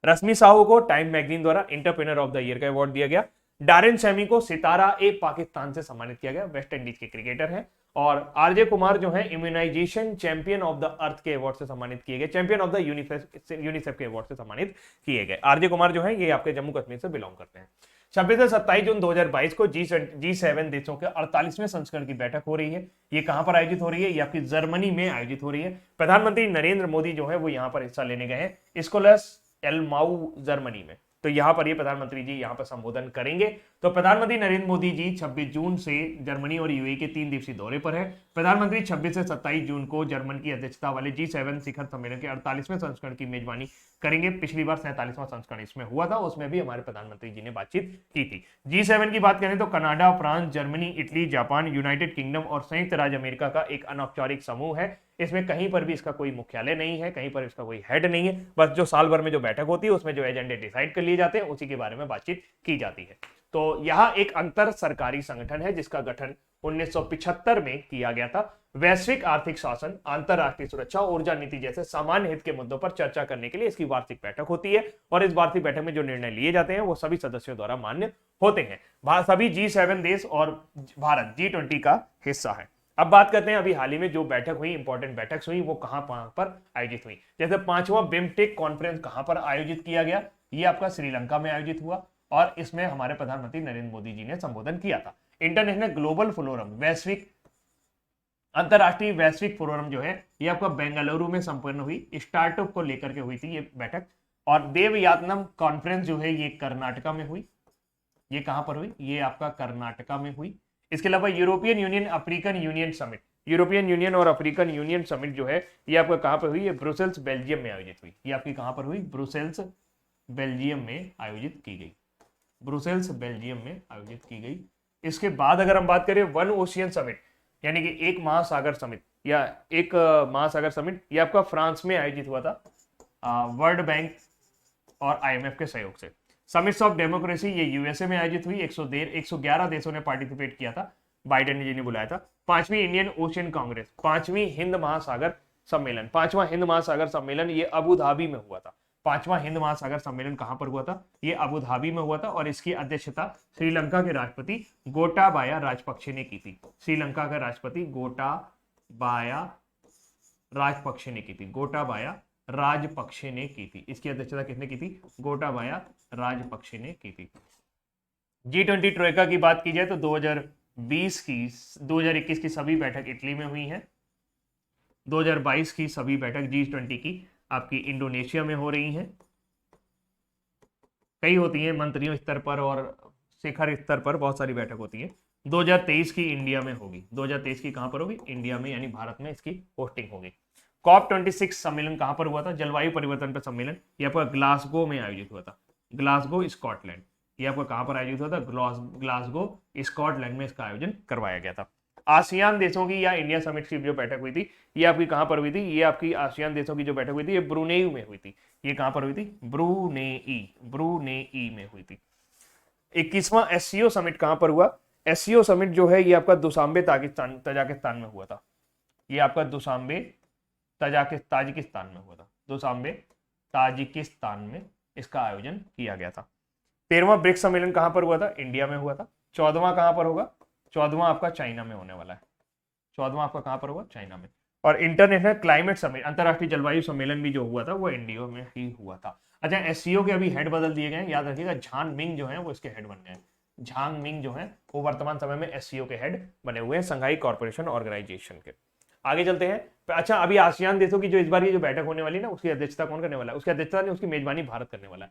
रश्मि साहू को टाइम मैगजीन द्वारा एंटरप्रेन्योर ऑफ द ईयर का अवार्ड दिया गया। डारिन सैमी को सितारा ए पाकिस्तान से सम्मानित किया गया, वेस्ट इंडीज के क्रिकेटर हैं। और आरजे कुमार जो है immunisation champion of the earth के अवार्ड से सम्मानित किए गए, चैंपियन ऑफ द यूनिसेफ के अवार्ड से सम्मानित किए गए। आरजे कुमार जो है ये आपके जम्मू कश्मीर से बिलोंग करते हैं। 26 से 27 जून 2022 को G7 देशों के 48वें संस्करण की बैठक हो रही है। ये कहां पर आयोजित हो रही है? ये आपकी जर्मनी में आयोजित हो रही है। प्रधानमंत्री नरेंद्र मोदी जो है वो यहां पर हिस्सा लेने गए हैं स्कोलस एलमाउ जर्मनी में। तो यहां पर ये प्रधानमंत्री जी यहां पर संबोधन करेंगे। तो प्रधानमंत्री नरेंद्र मोदी जी 26 जून से जर्मनी और यूएई के 3 दिवसीय दौरे पर है। प्रधानमंत्री 26 से 27 जून को जर्मन की अध्यक्षता वाले G7 शिखर सम्मेलन के 48वें संस्करण की मेजबानी करेंगे। पिछली बार 47वां संस्करण इसमें हुआ था, उसमें भी हमारे प्रधानमंत्री जी ने बातचीत की थी। G7 की बात करें तो Canada, France, Germany, Italy, Japan, United kingdom और संयुक्त राज्य अमेरिका का एक अनौपचारिक समूह है। इसमें कहीं पर भी इसका कोई मुख्यालय नहीं है, कहीं पर इसका कोई हेड नहीं है, बस जो साल भर में जो बैठक होती है उसमें जो एजेंडे डिसाइड कर लिए जाते हैं उसी के बारे में बातचीत की जाती है। तो यह एक अंतर सरकारी संगठन है जिसका गठन 1975 में किया गया था। वैश्विक आर्थिक शासन, अंतरराष्ट्रीय सुरक्षा, ऊर्जा नीति जैसे सामान्य हित के मुद्दों पर चर्चा करने के लिए इसकी वार्षिक बैठक होती है और इस वार्षिक बैठक में जो निर्णय लिए जाते हैं वो सभी सदस्यों द्वारा मान्य होते हैं। सभी G7 देश और भारत G20 का हिस्सा है। अब बात करते हैं अभी हाल ही में जो बैठक हुई, इंपॉर्टेंट बैठक हुई, वो कहां पर आयोजित हुई। जैसे 5वां बिम्स्टेक कॉन्फ्रेंस कहां पर आयोजित किया गया? ये आपका श्रीलंका में आयोजित हुआ और इसमें हमारे प्रधानमंत्री नरेंद्र मोदी जी ने संबोधन किया था। इंटरनेशनल ग्लोबल फोरम, अंतरराष्ट्रीय वैश्विक फोरम जो है ये आपका बेंगलुरु में संपन्न हुई, स्टार्टअप को लेकर के हुई थी ये बैठक। और देवयातनम कॉन्फ्रेंस जो है ये कर्नाटका में हुई। ये कहां पर हुई? ये आपका कर्नाटका में हुई। इसके अलावा European union African union summit, European union और अफ्रीकन यूनियन समिट जो है ये आपका कहां पर हुई? ये ब्रुसेल्स बेल्जियम में आयोजित हुई। ये आपकी कहां पर हुई? ब्रुसेल्स बेल्जियम में आयोजित की गई। ब्रुसेल्स बेल्जियम में आयोजित की गई। इसके बाद अगर हम बात करें वन ओशियन समिट, यानी कि एक महासागर समिट या एक महासागर समिट, ये आपका फ्रांस में आयोजित हुआ था वर्ल्ड बैंक और IMF के सहयोग से। समिट्स ऑफ डेमोक्रेसी ये यूएसए में आयोजित हुई। 111 देशों ने पार्टिसिपेट किया था, बाइडेन जी ने बुलाया था। 5वीं इंडियन ओशियन कांग्रेस, 5वीं हिंद महासागर सम्मेलन, 5वां हिंद महासागर सम्मेलन ये अबू धाबी में हुआ था। 5वां हिंद महासागर सम्मेलन कहां पर हुआ था? ये अबू धाबी में हुआ था और इसकी अध्यक्षता श्रीलंका के राष्ट्रपति गोटाबाया राजपक्षे ने की थी। श्रीलंका के राष्ट्रपति गोटाबाया राजपक्षे ने की थी। गोटाबाया राजपक्षे ने की थी। इसकी अध्यक्षता किसने की थी? गोटाबाया राजपक्षे ने की थी। G20 ट्रोइका की बात की जाए तो 2021 की सभी बैठक इटली में हुई है। 2022 की सभी बैठक G20 की आपकी इंडोनेशिया में हो रही हैं। कई होती हैं मंत्रियों स्तर पर और शिखर स्तर पर बहुत सारी बैठक होती है। 2023 की इंडिया में होगी। 2023 की कहां पर होगी? इंडिया में, यानी भारत में इसकी होस्टिंग होगी। COP26 सम्मेलन कहां पर हुआ था? जलवायु परिवर्तन पर सम्मेलन, ये आपका ग्लासगो में आयोजित हुआ था। ग्लासगो स्कॉटलैंड, ये आपका कहां पर आयोजित हुआ था? ग्लासगो स्कॉटलैंड में इसका आयोजन करवाया गया था। आसियान देशों की या इंडिया समिट की जो बैठक हुई थी ये आपकी कहां पर हुई थी? ये आपकी आसियान देशों की जो बैठक हुई थी ये ब्रुनेई में हुई थी। ये कहां पर हुई थी? ब्रुनेई में हुई थी। 21वां SCO समिट कहां पर हुआ? SCO समिट जो है ये आपका दुशांबे ताजिकिस्तान में हुआ था। ये आपका दुशांबे ताजिकिस्तान में हुआ था। दुशांबे ताजिकिस्तान में इसका आयोजन किया गया था। 13वां ब्रिक्स सम्मेलन कहां पर हुआ था? इंडिया में हुआ था। 14वां कहां पर होगा? 14वां आपका चाइना में होने वाला है। 14वां आपका कहां पर होगा? चाइना में। और इंटरनेशनल क्लाइमेट समिट, अंतरराष्ट्रीय जलवायु सम्मेलन भी जो हुआ था वो इंडिया में ही हुआ था। अच्छा, SCO के अभी हेड बदल दिए गए हैं, याद रखिएगा। झांग मिंग जो है वो इसके हेड बन गए हैं। झांग मिंग जो है वो वर्तमान समय में SCO के हेड बने हुए हैं, संघाई कॉर्पोरेशन ऑर्गेनाइजेशन के। आगे चलते हैं। अच्छा, अभी आसियान देशों की जो इस बार ये जो बैठक होने वाली ना उसकी अध्यक्षता कौन करने वाला है? उसकी अध्यक्षता नहीं, उसकी मेजबानी भारत करने वाला है।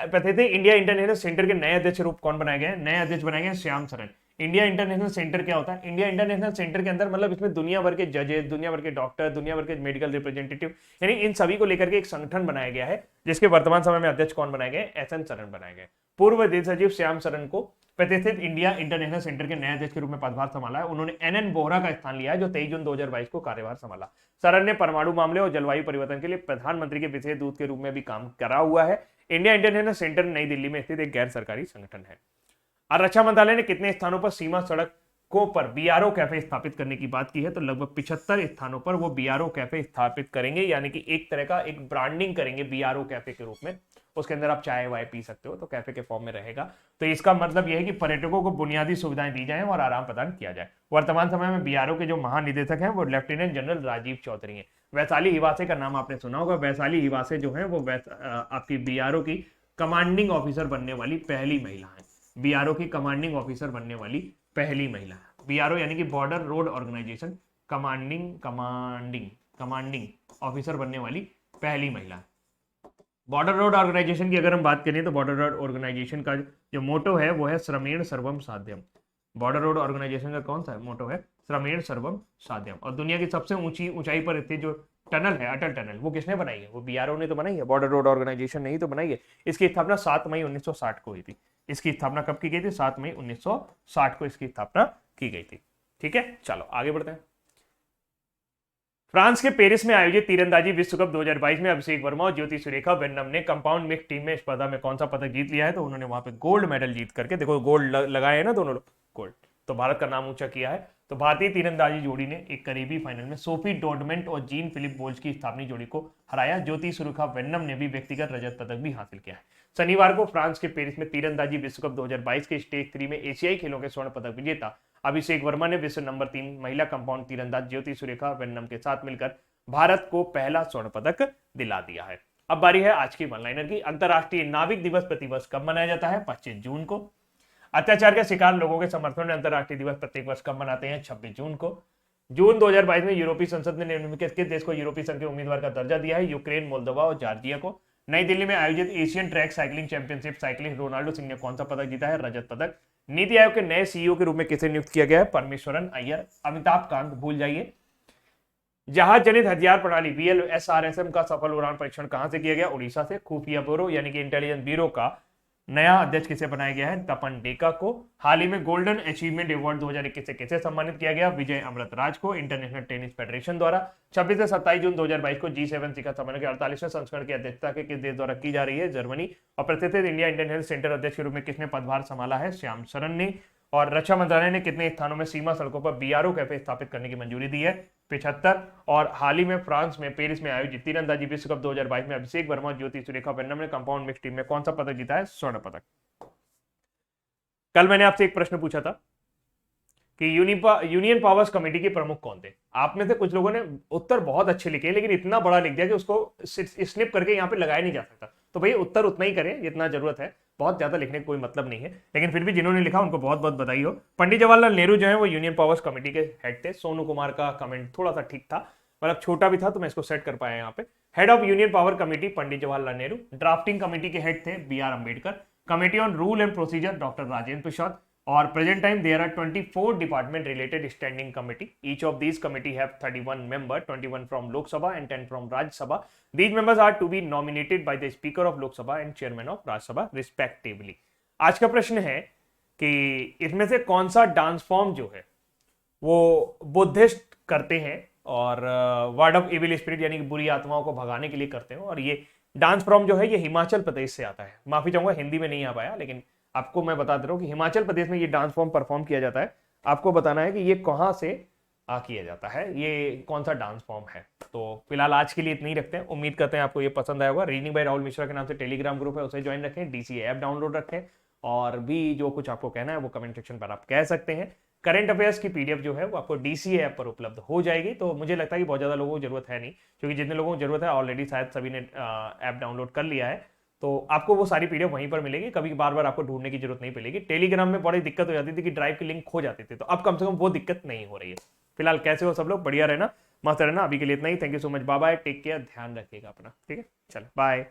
पता थे इंडिया इंटरनेशनल सेंटर के नए अध्यक्ष रूप कौन बनाए गए हैं? नए अध्यक्ष बनाए गए Shyam Saran. India international centre क्या होता है? इंडिया इंटरनेशनल सेंटर के अंदर मतलब इसमें दुनिया भर के जजेस, दुनिया भर के डॉक्टर, दुनिया भर के मेडिकल रिप्रेजेंटेटिव, यानी इन सभी को लेकर के एक संगठन बनाया गया है जिसके वर्तमान समय में अध्यक्ष कौन बनाए गए? SN सरन बनाए गए। पूर्व विदेश सचिव श्याम सरन को प्रतिष्ठित इंडिया इंटरनेशनल सेंटर के नए अध्यक्ष के रूप में पदभार संभाला है। उन्होंने NN बोहरा का स्थान लिया है जो 23 जून 2022 को कार्यभार संभाला। सरन ने परमाणु मामले और जलवायु परिवर्तन के लिए प्रधानमंत्री के विशेष दूत के रूप में भी काम करा हुआ है। इंडिया इंटरनेशनल सेंटर नई दिल्ली में स्थित एक गैर सरकारी संगठन है। और रक्षा मंत्रालय ने कितने स्थानों पर सीमा सड़क को पर बीआरओ कैफे स्थापित करने की बात की है तो लगभग 75 स्थानों पर वो बीआरओ कैफे स्थापित करेंगे, यानी कि एक तरह का एक ब्रांडिंग करेंगे बीआरओ कैफे के रूप में। उसके अंदर आप चाय वाय पी सकते हो, तो कैफे के फॉर्म में रहेगा। तो इसका मतलब यह है कि पर्यटकों को बुनियादी सुविधाएं दी जाएं और आराम प्रदान किया जाए। वर्तमान समय में बीआरओ के जो महानिदेशक हैं वो लेफ्टिनेंट जनरल राजीव चौधरी हैं। वैशाली हिवासे का नाम आपने सुना होगा। वैशाली हिवासे जो है वो आपकी बीआरओ की कमांडिंग ऑफिसर बनने वाली पहली महिला है। बीआरओ की कमांडिंग ऑफिसर बनने वाली पहली महिला है। बीआरओ यानी कि border road organisation commanding officer बनने वाली पहली महिला है। बॉर्डर रोड ऑर्गेनाइजेशन की अगर हम बात करें तो बॉर्डर रोड ऑर्गेनाइजेशन का जो मोटो है वो है श्रमेण सर्वम साध्यम। बॉर्डर रोड ऑर्गेनाइजेशन का कौन सा है मोटो है? श्रमेण सर्वम साध्यम। और दुनिया की सबसे ऊंचाई पर स्थित जो टनल है अटल टनल, वो किसने बनाई है? वो बीआरओ ने तो बनाई है, बॉर्डर रोड ऑर्गेनाइजेशन ने ही तो बनाई है। इसकी स्थापना 7 मई 1960 को हुई थी। इसकी स्थापना कब की गई थी? 7 मई 1960 को इसकी स्थापना की गई थी। ठीक है, चलो आगे बढ़ते हैं। फ्रांस के पेरिस में आयोजित तीरंदाजी विश्व कप 2022 में अभिषेक वर्मा और ज्योति सुरेखा वेन्नम ने कंपाउंड मिक्स टीम में स्पर्धा में कौन सा पदक जीत लिया है? तो उन्होंने वहां पे गोल्ड मेडल जीत करके, देखो गोल्ड लगाए हैं ना दोनों लोग, गोल्ड, तो भारत का नाम ऊंचा किया है। तो भारतीय तीरंदाजी जोड़ी ने एक करीबी फाइनल में सोफी डॉडमेंट और जीन फिलिप बोल्स की स्थापनी जोड़ी को हराया। ज्योति सुरेखा वेन्नम ने भी व्यक्तिगत रजत पदक भी हासिल किया है। शनिवार को फ्रांस के पेरिस में तीरंदाजी विश्व कप 2022 के स्टेज 3 में एशियाई खेलों के स्वर्ण पदक विजेता अभिषेक वर्मा ने विश्व नंबर 3 महिला कंपाउंड तीरंदाज ज्योति सुरेखा वेन्नम के साथ मिलकर भारत को पहला स्वर्ण पदक दिला दिया है। अब बारी है आज की वन लाइनर की। अंतर्राष्ट्रीय नाविक दिवस प्रतिवर्ष कब मनाया जाता है? 25 जून को। अत्याचार के शिकार लोगों के समर्थन में अंतर्राष्ट्रीय दिवस प्रत्येक वर्ष कब मनाते हैं? 26 जून को। जून 2022 में यूरोपीय संसद ने निम्नलिखित किस देश को यूरोपीय संघ के उम्मीदवार का दर्जा दिया है? यूक्रेन, मोल्दोवा और जॉर्जिया को। नई दिल्ली में आयोजित Asian track cycling championship cyclist Ronaldo Singh ने कौन सा पदक जीता है? रजत पदक। नीति आयोग के नए सीईओ के रूप में किसे नियुक्त किया गया है? परमेश्वरन अय्यर। अमिताभ कांत भूल जाइए। जहाज जनित हथियार प्रणाली VLSRSM का सफल उड़ान परीक्षण कहां से किया गया? उड़ीसा से। खुफिया ब्यूरो यानी कि इंटेलिजेंस ब्यूरो का नया अध्यक्ष किसे बनाया गया है? तपन डेका को। हाल ही में गोल्डन अचीवमेंट अवार्ड 2021 से किसे सम्मानित किया गया? विजय अमृतराज को इंटरनेशनल टेनिस फेडरेशन द्वारा। 26 से 27 जून 2022 को G7 शिखर सम्मेलन के 48वें संस्करण की अध्यक्षता के किस देश द्वारा की जा रही है? जर्मनी। और प्रतिष्ठित इंडिया इंटरनेशनल सेंटर अध्यक्ष के रूप में किसने पदभार संभाला है? श्याम शरण ने। और रक्षा मंत्रालय ने कितने स्थानों में सीमा सड़कों पर बीआरओ कैफे स्थापित करने की मंजूरी दी है? 75। और हाल ही में फ्रांस में पेरिस में आयोजित तीरंदाजी विश्व कप 2022 में अभिषेक वर्मा और ज्योति सुरेखा वेन्नम ने कंपाउंड मिक्स टीम में कौन सा पदक जीता है? स्वर्ण पदक। कल मैंने आपसे एक प्रश्न पूछा था कि यूनियन पावर्स कमेटी के प्रमुख कौन थे? आप में से कुछ लोगों ने उत्तर बहुत अच्छे लिखे, लेकिन इतना बड़ा लिख दिया कि उसको स्निप करके यहाँ पे लगाया नहीं जा सकता। तो भैया उत्तर उतना ही करें जितना जरूरत है, बहुत ज्यादा लिखने का कोई मतलब नहीं है। लेकिन फिर भी जिन्होंने लिखा उनको बहुत बहुत बधाई हो। पंडित जवाहरलाल नेहरू जो है वो यूनियन पावर्स कमेटी के हेड थे। सोनू कुमार का कमेंट थोड़ा सा ठीक था, मतलब छोटा भी था, तो मैं इसको सेट कर पाया यहाँ पे। Head of union power committee Pandit Jawaharlal Nehru. Drafting committee के हेड थे BR Ambedkar. Committee on rule and procedure doctor Rajendra Prasad. और present time there are 24 department related standing committee. Each of these committee have 31 member, 21 from Lok Sabha and 10 from Rajya Sabha. These members are to be nominated by the Speaker of Lok Sabha and Chairman of Rajya Sabha respectively. आज का प्रश्न है कि इसमें से कौन सा dance form जो है वो बुद्धिस्ट करते हैं और वर्ड ऑफ इविल स्पिरिट यानी कि बुरी आत्माओं को भगाने के लिए करते हैं। और ये डांस फॉर्म जो है ये हिमाचल प्रदेश से आता है। माफी चाहूंगा हिंदी में नहीं आ पाया, लेकिन आपको मैं बता दे रहा हूँ कि हिमाचल प्रदेश में ये डांस फॉर्म परफॉर्म किया जाता है। आपको बताना है कि ये कहाँ से किया जाता है, ये कौन सा डांस फॉर्म है। तो फिलहाल आज के लिए इतना ही रखते हैं। उम्मीद करते हैं आपको ये पसंद आया होगा। रीजनिंग बाय राहुल मिश्रा के नाम से टेलीग्राम ग्रुप है, उसे ज्वाइन रखें। DCA ऐप डाउनलोड रखें और भी जो कुछ आपको कहना है वो कमेंट सेक्शन पर आप कह सकते हैं। करंट अफेयर्स की PDF जो है वो आपको DCA ऐप पर उपलब्ध हो जाएगी। तो मुझे लगता है कि बहुत ज़्यादा लोगों को जरूरत है नहीं, क्योंकि जितने लोगों को जरूरत है ऑलरेडी शायद सभी ने ऐप डाउनलोड कर लिया है। तो आपको वो सारी PDF वहीं पर मिलेगी, कभी बार बार आपको ढूंढने की जरूरत नहीं पड़ेगी। टेलीग्राम में बड़ी दिक्कत हो जाती थी कि ड्राइव की लिंक खो जाती थी, तो अब कम से कम वो दिक्कत नहीं हो रही है। फिलहाल कैसे हो सब लोग? बढ़िया रहना, मस्त रहना। अभी के लिए इतना ही। Thank you so much, bye bye, take care, ध्यान रखिएगा अपना। ठीक है, चलो बाय।